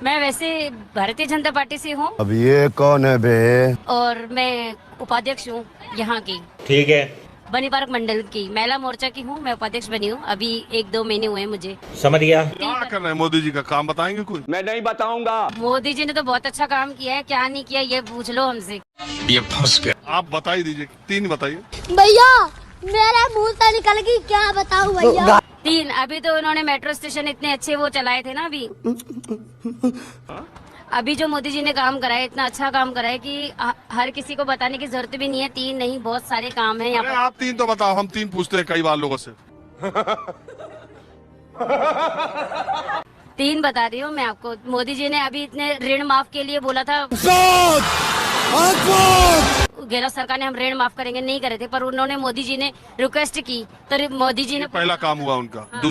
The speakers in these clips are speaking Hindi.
मैं वैसे भारतीय जनता पार्टी से हूँ। अब ये कौन है बे? और मैं उपाध्यक्ष हूँ यहाँ की। ठीक है। बनी पार्क मंडल की महिला मोर्चा की हूँ। मैं उपाध्यक्ष बनी हूँ, अभी 1-2 महीने हुए हैं मुझे। समझ गया। क्या कर रहे हैं मोदी जी का काम बताएंगे कुछ? मैं नहीं बताऊंगा। मोदी जी ने तो बहुत अच्छा काम किया है, क्या नहीं किया ये पूछ लो हमसे। ये फंस गया। आप बता ही दीजिए, 3 बताइए। भैया मेरा मुंह से निकल गई, क्या बताऊं भैया। 3 अभी तो उन्होंने मेट्रो स्टेशन इतने अच्छे वो चलाए थे ना। अभी जो मोदी जी ने काम कराया, इतना अच्छा काम कराया कि हर किसी को बताने की जरूरत भी नहीं है। 3 नहीं, बहुत सारे काम है यहाँ पर। आप 3 तो बताओ, हम 3 पूछते हैं कई बार लोगों से। 3 बता रही हूँ मैं आपको। मोदी जी ने अभी इतने ऋण माफ के लिए बोला था। गहलोत सरकार ने हम ऋण माफ करेंगे, नहीं करे थे, पर उन्होंने मोदी जी ने रिक्वेस्ट की तो मोदी जी ने पहला काम हुआ उनका। हाँ।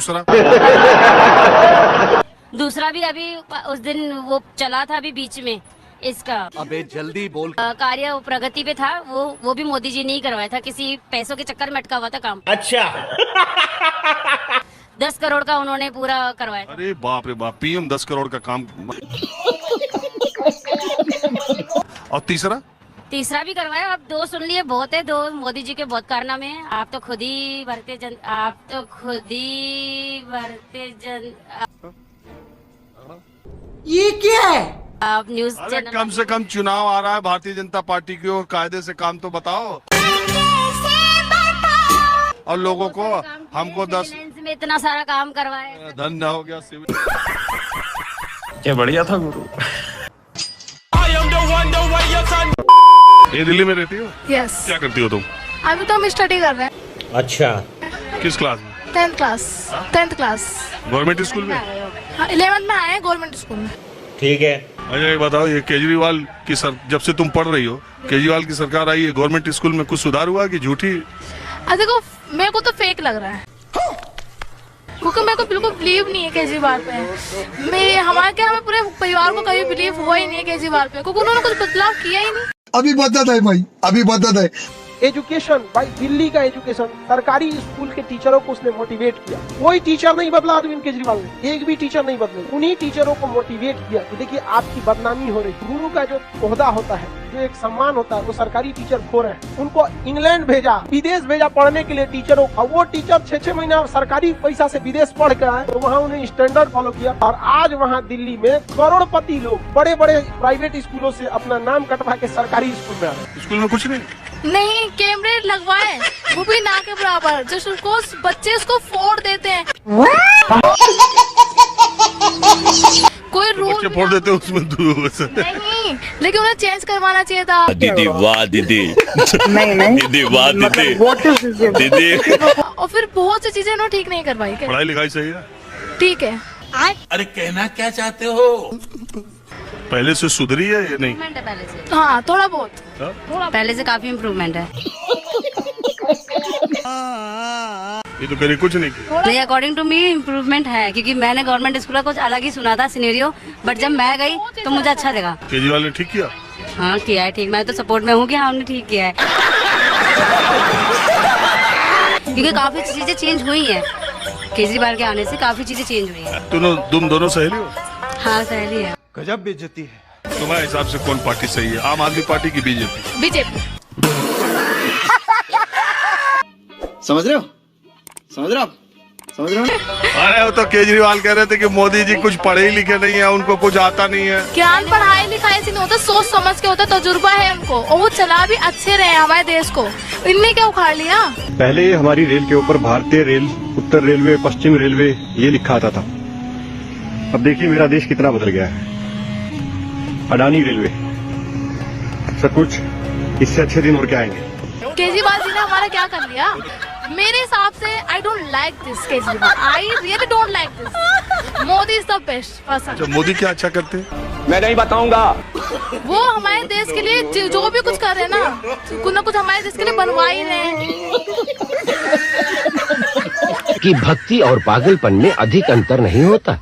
दूसरा भी अभी उस दिन वो चला था अभी बीच में इसका। अबे जल्दी बोल। कार्य प्रगति पे था वो भी मोदी जी ने ही करवाया था। किसी पैसों के चक्कर में अटका हुआ था काम। अच्छा। 10 करोड़ का उन्होंने पूरा करवाया था। अरे बाप रे बाप, पीएम 10 करोड़ का काम। और तीसरा भी करवाया। आप 2 सुन लिए, बहुत है 2। मोदी जी के बहुत कारनामे हैं। आप तो खुद ही भरते जन। ये क्या है? आप न्यूज अरे चैनल कम से कम चुनाव आ रहा है भारतीय जनता पार्टी की ओर, कायदे से काम तो बताओ। और लोगों को हमको 10 में इतना सारा काम करवाया। धन्य हो गया सिविल। क्या बढ़िया था गुरु। ये दिल्ली में रहती हो? यस। क्या करती हो तुम? अभी तो हम स्टडी कर रहे हैं। अच्छा। किस क्लास में? 10th class. गवर्नमेंट स्कूल में? हाँ, 11th में आए हैं गवर्नमेंट स्कूल में। ठीक है। अच्छा ये बताओ, ये केजरीवाल की जब से तुम पढ़ रही हो, केजरीवाल की सरकार आई है, गवर्नमेंट स्कूल में कुछ सुधार हुआ कि झूठी? देखो मेरे को तो फेक लग रहा है, क्योंकि मेरे को बिल्कुल बिलीव नहीं है केजरीवाल पे। हमारे पूरे परिवार को कभी बिलीव हुआ ही नहीं है केजरीवाल पे, क्योंकि उन्होंने कुछ बदलाव किया ही नहीं। अभी बदत है भाई, अभी बदत है। एजुकेशन भाई, दिल्ली का एजुकेशन, सरकारी स्कूल के टीचरों को उसने मोटिवेट किया। कोई टीचर नहीं बदला अरविंद केजरीवाल ने, एक भी टीचर नहीं बदले। उन्हीं टीचरों को मोटिवेट किया कि देखिए आपकी बदनामी हो रही। गुरु का जो ओहदा होता है, जो एक सम्मान होता है, वो सरकारी टीचर खो रहे हैं। उनको इंग्लैंड भेजा, विदेश भेजा पढ़ने के लिए टीचरों का। वो टीचर 6-6 महीना सरकारी पैसा से विदेश पढ़ कर आए, तो वहाँ उन्हें स्टैंडर्ड फॉलो किया। और आज वहाँ दिल्ली में करोड़पति लोग बड़े बड़े प्राइवेट स्कूलों से अपना नाम कटवा के सरकारी स्कूल में आ रहे। स्कूल में कुछ नहीं, कैमरे लगवाए, वो भी ना के बराबर। जो उसको बच्चे उसको फोड़ देते हैं। कोई रूल फोड़ देते हैं उसमें नहीं, लेकिन उन्हें चेंज करवाना चाहिए था। दीदी वाह दीदी। नहीं दीदी वाह दीदी। दीदी और फिर बहुत सी चीजें उन्होंने ठीक नहीं करवाई। पढ़ाई लिखाई सही है? ठीक है। अरे कहना क्या चाहते हो? पहले से सुधरी है या नहीं? पहले से हाँ, थोड़ा बहुत। पहले से काफी इम्प्रूवमेंट है। ये तो कभी कुछ नहीं किया। नहीं, अकॉर्डिंग टू मी इम्प्रूवमेंट है, क्योंकि मैंने गवर्नमेंट स्कूल का कुछ अलग ही सुना था सिनेरियो, बट जब मैं गई तो मुझे अच्छा लगा। केजरीवाल ने ठीक किया? हाँ किया है ठीक। मैं तो सपोर्ट में हूँ कि हाँ उन्होंने ठीक किया है, क्योंकि काफी चीजें चेंज हुई हैं केजरीवाल के आने से। काफी चीजें चेंज हुई है। तुम दोनों सहेली हो? हाँ सहेली है। गजब बेइज्जती है। तुम्हारे हिसाब से कौन पार्टी सही है, आम आदमी पार्टी की बीजेपी? बीजेपी। समझ रहे हो? समझ रहे हो? अरे वो तो केजरीवाल कह रहे थे कि मोदी जी कुछ पढ़े लिखे नहीं है, उनको कुछ आता नहीं है। ज्ञान पढ़ाई लिखाई से नहीं होता, सोच समझ के होता, तजुर्बा है उनको, और वो चला भी अच्छे रहे हमारे देश को। इनने क्या उखाड़ लिया? पहले हमारी रेल के ऊपर भारतीय रेल, उत्तर रेलवे, पश्चिम रेलवे ये लिखा आता था। अब देखिए मेरा देश कितना बदल गया है। अडानी रेलवे, सब कुछ। इससे अच्छे दिन और क्या आएंगे? केजरीवाल जी ने हमारा क्या कर लिया? मेरे हिसाब से I don't like this Kejriwal. I really don't like this. Modi is the best person. तो मोदी क्या अच्छा करते हैं? मैं नहीं बताऊंगा। वो हमारे देश के लिए जो भी कुछ कर रहे हैं ना, कुछ ना कुछ हमारे देश के लिए बनवा ही रहे हैं। कि भक्ति और पागलपन में अधिक अंतर नहीं होता।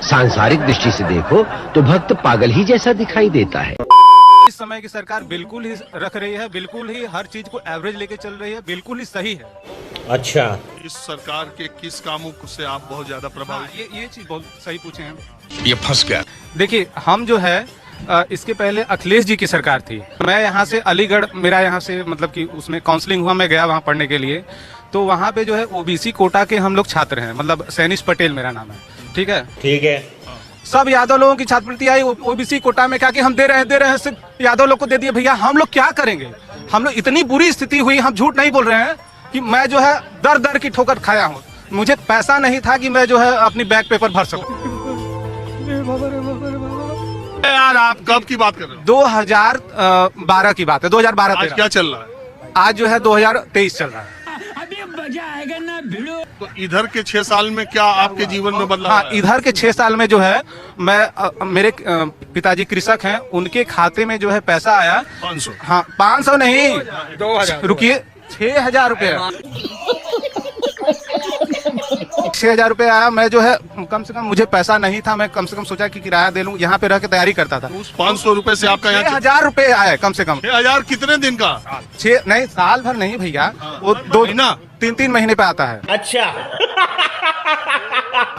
सांसारिक दृष्टि से देखो तो भक्त पागल ही जैसा दिखाई देता है। इस समय की सरकार बिल्कुल ही रख रही है, बिल्कुल ही हर चीज को एवरेज लेके चल रही है, बिल्कुल ही सही है। अच्छा, इस सरकार के किस कामों से आप बहुत ज्यादा प्रभावित? ये चीज बहुत सही पूछे हैं। ये फंस गया। देखिए, हम जो है इसके पहले अखिलेश जी की सरकार थी। मैं यहाँ से अलीगढ़, मेरा यहाँ से मतलब कि उसमें काउंसलिंग हुआ, मैं गया वहाँ पढ़ने के लिए। तो वहाँ पे जो है ओबीसी कोटा के हम लोग छात्र हैं, मतलब सैनिश पटेल मेरा नाम है। ठीक है, ठीक है। सब यादव लोगों की छात्रवृत्ति आई ओबीसी कोटा में, क्या कि हम दे रहे हैं सिर्फ यादव लोग को दे दिए। भैया हम लोग क्या करेंगे? हम लोग इतनी बुरी स्थिति हुई, हम झूठ नहीं बोल रहे हैं कि मैं जो है दर दर की ठोकर खाया हूँ। मुझे पैसा नहीं था कि मैं जो है अपनी बैग पेपर भर सकूं। यार आप कब की बात कर रहे हो? 2012 की बात है, 2012। आज क्या चल रहा है? आज जो है 2023 चल रहा है। तो इधर के 6 साल में क्या आपके जीवन में बदलाव? हाँ, इधर के 6 साल में जो है मैं मेरे पिताजी कृषक हैं, उनके खाते में जो है पैसा आया 500। हाँ, 500 नहीं, 2000। रुकिए, 6000 रुपये। 6000 रुपये आया। मैं जो है कम से कम, मुझे पैसा नहीं था, मैं कम से कम सोचा कि किराया दे लूं, यहाँ पे रह के तैयारी करता था। उस 500 रुपए से आपका यहाँ 6000 रुपये आया कम से कम। 6000 कितने दिन का? 6 नहीं, साल भर नहीं भैया, वो 2 महीना 3 महीने पे आता है। अच्छा।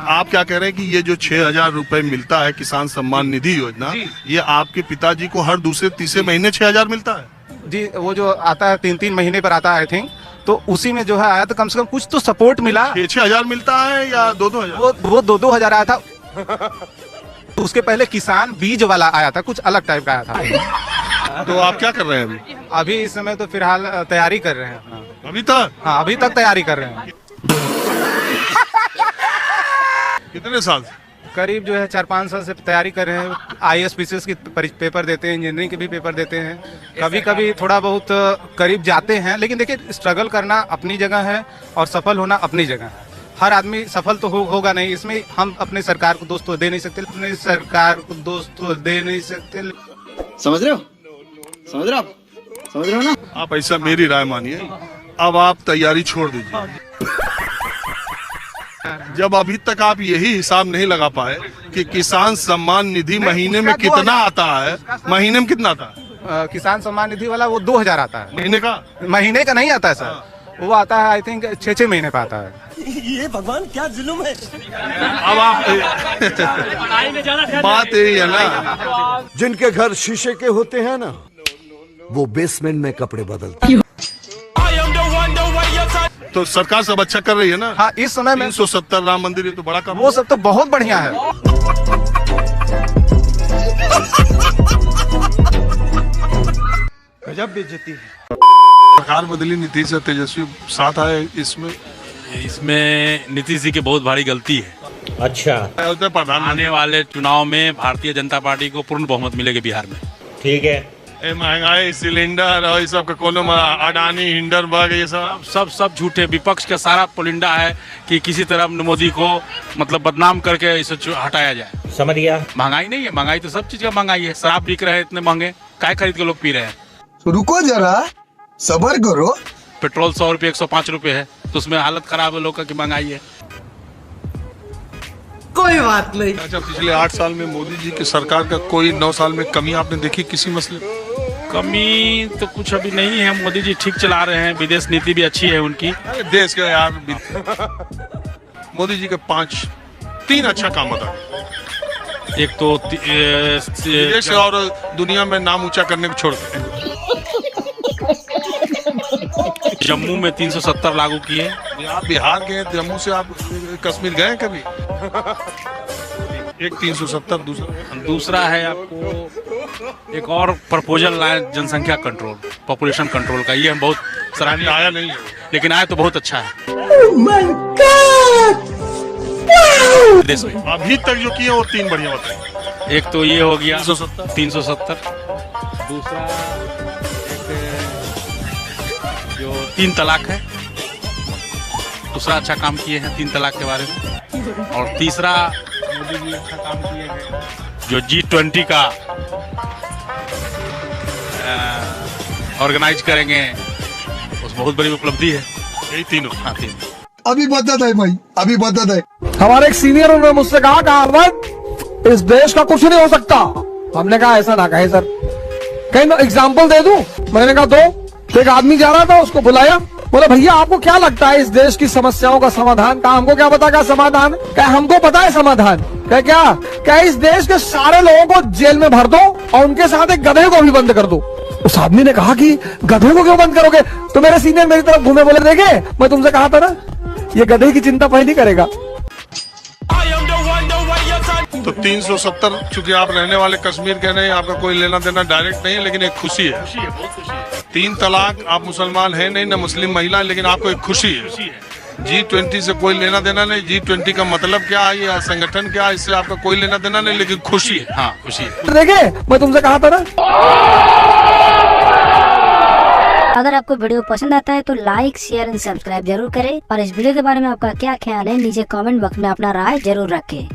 आप क्या कह रहे हैं कि ये जो 6000 रुपए मिलता है किसान सम्मान निधि योजना, ये आपके पिताजी को हर दूसरे तीसरे महीने 6000 मिलता है? जी, वो जो आता है 3 महीने पर आता है आई थिंक, तो उसी में जो है आया, तो कम से कम कुछ तो सपोर्ट मिला। 6,000 मिलता है या 2,000? वो 2,000 आया था। उसके पहले किसान बीज वाला आया था, कुछ अलग टाइप का आया था। तो आप क्या कर रहे हैं अभी? अभी इस समय तो फिलहाल तैयारी कर रहे हैं अपना। अभी तक? हाँ, अभी तक तैयारी कर रहे हैं। कितने साल से? करीब जो है 4-5 साल से तैयारी कर रहे हैं। IAS PCS की पेपर देते हैं, इंजीनियरिंग के भी पेपर देते हैं। कभी कभी थोड़ा बहुत करीब जाते हैं, लेकिन देखिए, स्ट्रगल करना अपनी जगह है और सफल होना अपनी जगह है। हर आदमी सफल तो होगा नहीं, इसमें हम अपने सरकार को दोष तो दे नहीं सकते, अपने सरकार को दोष तो दे नहीं सकते। समझ रहे हो? समझ रहे हो? समझ रहे हो ना? आप ऐसा मेरी राय मानिए, अब आप तैयारी छोड़ दीजिए। जब अभी तक आप यही हिसाब नहीं लगा पाए कि किसान सम्मान निधि महीने में कितना आता है, महीने में कितना आता है? किसान सम्मान निधि वाला वो 2000 आता है महीने का। महीने का नहीं आता है सर, वो आता है आई थिंक 6 महीने पे आता है। ये भगवान क्या जुल्म है। अब आप बात यही है ना, जिनके घर शीशे के होते हैं ना, वो बेसमेंट में कपड़े बदलते हैं। तो सरकार सब अच्छा कर रही है ना? हाँ, इस समय में 370 राम मंदिर, ये तो बड़ा काम। वो सब तो बहुत बढ़िया है। गजब बेइज्जती है। सरकार बदली, नीतीश और तेजस्वी साथ आए, इसमें नीतीश जी की बहुत भारी गलती है। अच्छा। आने वाले चुनाव में भारतीय जनता पार्टी को पूर्ण बहुमत मिलेगी बिहार में। ठीक है। महंगाई, सिलेंडर और ये सब का कोनो अडानी, हिंडनबर्ग, ये सब झूठे। विपक्ष का सारा पुलिंडा है कि किसी तरह मोदी को मतलब बदनाम करके इसे हटाया जाए। समझ गया। महंगाई नहीं है, महंगाई तो सब चीज का महंगाई है। शराब बिक रहे हैं इतने महंगे, काय खरीद के लोग पी रहे हैं। रुको जरा, सबर करो। पेट्रोल 100 रुपये 105 रुपये है, तो उसमें हालत खराब है लोगों की, महंगाई है। कोई बात नहीं। अच्छा, पिछले 8 साल में मोदी जी की सरकार का कोई 9 साल में कमी आपने देखी किसी मसले? कमी तो कुछ अभी नहीं है, मोदी जी ठीक चला रहे हैं, विदेश नीति भी अच्छी है उनकी। देश के यार मोदी जी के 3 अच्छा काम बता। एक तो देश और दुनिया में नाम ऊंचा करने को छोड़ के जम्मू में 370 लागू किए। आप बिहार के, जम्मू से आप कश्मीर गए कभी? एक 370, दूसरा है आपको एक और प्रपोजल लाए, जनसंख्या कंट्रोल, पॉपुलेशन कंट्रोल का। ये हम बहुत सराहनीय, आया नहीं है, लेकिन आया तो बहुत अच्छा है। देश में अभी तक जो किए वो 3 बढ़िया बताए। एक तो ये हो गया 370। दूसरा जो 3 तलाक है, दूसरा अच्छा काम किए हैं 3 तलाक के बारे में। और तीसरा मोदी जी अच्छा काम किए हैं जो G20 का ऑर्गेनाइज करेंगे, उस बहुत बड़ी उपलब्धि है। यही तीनों। हाँ, 3। अभी बदत है भाई, अभी बदत है। हमारे एक सीनियर ने मुझसे कहा कि अहमद, इस देश का कुछ नहीं हो सकता। हमने कहा ऐसा ना कहे सर, कहीं मैं एग्जाम्पल दे दूं। मैंने कहा दो। तो एक आदमी जा रहा था, उसको बुलाया, बोले भैया आपको क्या लगता है इस देश की समस्याओं का समाधान? क्या हमको क्या पता क्या समाधान? क्या हमको पता है समाधान? क्या इस देश के सारे लोगों को जेल में भर दो और उनके साथ एक गधे को भी बंद कर दो? उस आदमी ने कहा कि गधे को क्यों बंद करोगे? तो मेरे सीनियर मेरी तरफ घूमे बोले देखे मैं तुमसे कहा था ना ये गधे की चिंता पहले करेगा। तो 370 चूंकि आप रहने वाले कश्मीर के नहीं, आपका कोई लेना देना डायरेक्ट नहीं है, लेकिन एक खुशी है। 3 तलाक, आप मुसलमान है नहीं, ना मुस्लिम महिला, लेकिन आपको एक खुशी है। G20 से कोई लेना देना नहीं। G20 का मतलब क्या है या संगठन क्या है, इससे आपका कोई लेना देना नहीं, लेकिन खुशी है। हाँ, खुशी है। देखे मैं तुमसे कहा था ना। अगर आपको वीडियो पसंद आता है तो लाइक, शेयर एंड सब्सक्राइब जरूर करें और इस वीडियो के बारे में आपका क्या ख्याल है नीचे कमेंट बॉक्स में अपना राय जरूर रखें।